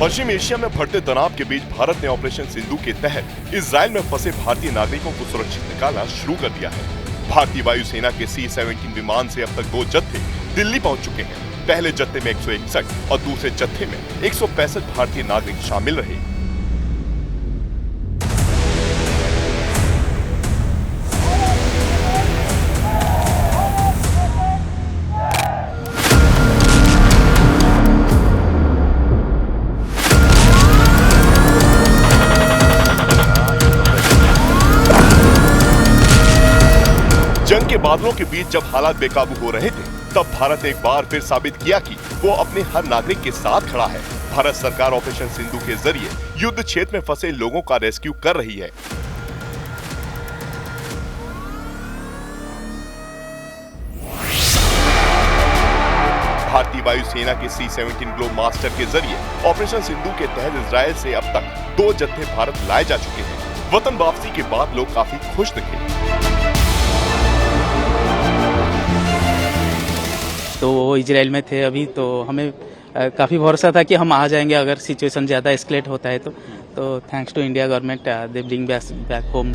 पश्चिम Asia में बढ़ते तनाव के बीच भारत ने ऑपरेशन सिंधु के तहत इजराइल में फंसे भारतीय नागरिकों को सुरक्षित निकालना शुरू कर दिया है। भारतीय वायुसेना के C-17 विमान से अब तक 2 जत्थे दिल्ली पहुंच चुके हैं। पहले जत्थे में 161 और दूसरे जत्थे में 165 भारतीय नागरिक शामिल रहे। जंग के बादलों के बीच जब हालात बेकाबू हो रहे थे, तब भारत एक बार फिर साबित किया कि वो अपने हर नागरिक के साथ खड़ा है। भारत सरकार ऑपरेशन सिंधु के जरिए युद्ध क्षेत्र में फंसे लोगों का रेस्क्यू कर रही है। भारतीय वायुसेना के C-17 ग्लोबमास्टर के जरिए ऑपरेशन सिंधु के तहत इजराइल से अब तक 2 जत्थे भारत लाए जा चुके हैं। वतन वापसी के बाद लोग काफी खुश दिखे। तो वो इजराइल में थे अभी, तो हमें काफ़ी भरोसा था कि हम आ जाएंगे अगर सिचुएशन ज़्यादा एस्केलेट होता है तो thanks to India government they bring back home.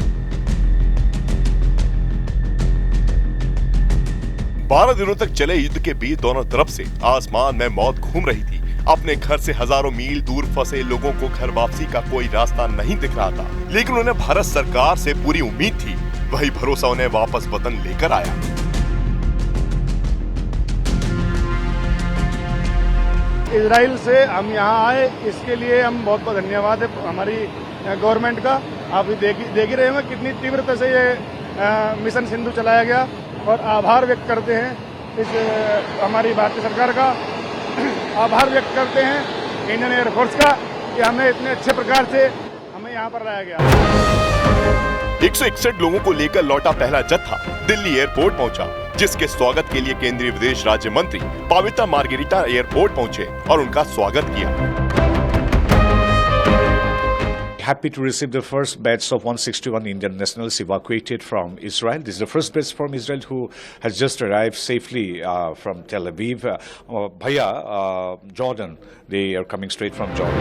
12 दिनों तक चले युद्ध के बीच दोनों तरफ से आसमान में मौत घूम रही थी। अपने घर से हजारों मील दूर फंसे लोगों को घर वापसी का कोई रास्ता नहीं दिख रहा था, लेकिन उन्हें भारत सरकार से पूरी उम्मीद थी। वही भरोसा उन्हें वापस वतन लेकर आया। इजराइल से हम यहाँ आए, इसके लिए हम बहुत बहुत धन्यवाद है हमारी गवर्नमेंट का। आप देख ही रहे होंगे कितनी तीव्रता से ये मिशन सिंधु चलाया गया, और आभार व्यक्त करते हैं इस हमारी भारतीय सरकार का, आभार व्यक्त करते हैं इंडियन एयरफोर्स का कि हमें इतने अच्छे प्रकार से हमें यहाँ पर लाया गया। 161 लोगों को लेकर लौटा पहला जत्था दिल्ली एयरपोर्ट पहुंचा, जिसके स्वागत के लिए केंद्रीय विदेश राज्य मंत्री पवित्रा मार्गेरिटा एयरपोर्ट पहुंचे और उनका स्वागत किया। Happy to receive the first batch of 161 Indian nationals evacuated from Israel. This is the first batch from Israel who has just arrived safely from Tel Aviv. Jordan, they are coming straight from Jordan.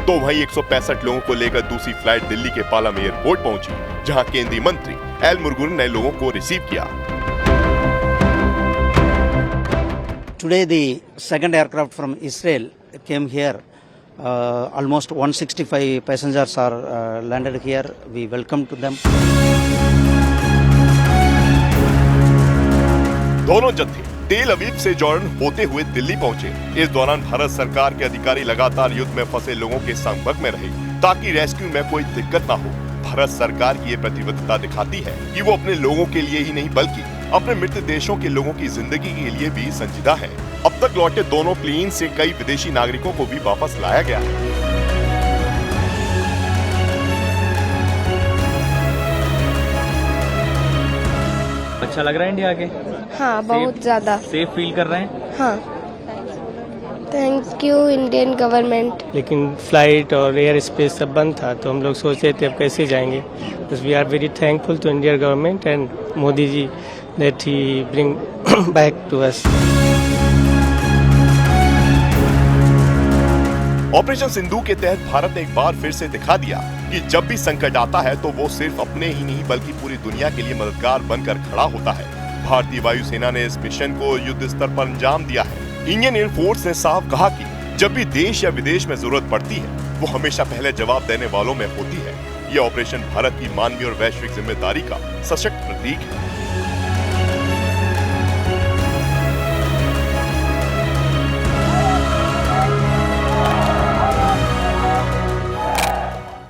तो वहीं 165 लोगों को लेकर दूसरी flight Delhi के Palam airport पहुंची, जहां केंद्रीय मंत्री एल मुरुगन ने लोगों को रिसीव किया। Today the second aircraft from Israel came here. Almost 165 passengers are landed here. We welcome to them. दोनों जत्थे तेल अवीव से जॉर्डन होते हुए दिल्ली पहुंचे। इस दौरान भारत सरकार के अधिकारी लगातार युद्ध में फंसे लोगों के संपर्क में रहे, ताकि रेस्क्यू में कोई दिक्कत ना हो। भारत सरकार की ये प्रतिबद्धता दिखाती है कि वो अपने लोगों के लिए ही नहीं बल्कि अपने मित्र देशों के लोगों की जिंदगी के लिए भी संजीदा है। अब तक लौटे दोनों प्लेन से कई विदेशी नागरिकों को भी वापस लाया गया है। अच्छा लग रहा है इंडिया आके? हाँ, बहुत ज्यादा सेफ फील कर रहे हैं। हाँ, थैंक यू इंडियन गवर्नमेंट। लेकिन फ्लाइट और एयर स्पेस सब बंद था, तो हम लोग सोच रहे थे अब कैसे जाएंगे। बस we are very thankful to Indian government and Modi ji that he bring back to us. Operation Sindhu के तहत भारत ने एक बार फिर से दिखा दिया कि जब भी संकट आता है तो वो सिर्फ अपने ही नहीं बल्कि पूरी दुनिया के लिए मददगार बनकर खड़ा होता है। भारतीय वायुसेना ने इस मिशन को युद्ध स्तर पर अंजाम दिया है। इंडियन एयरफोर्स ने साफ कहा कि जब भी देश या विदेश में जरूरत पड़ती है, वो हमेशा पहले जवाब देने वालों में होती है। ये ऑपरेशन भारत की मानवीय और वैश्विक जिम्मेदारी का सशक्त प्रतीक है।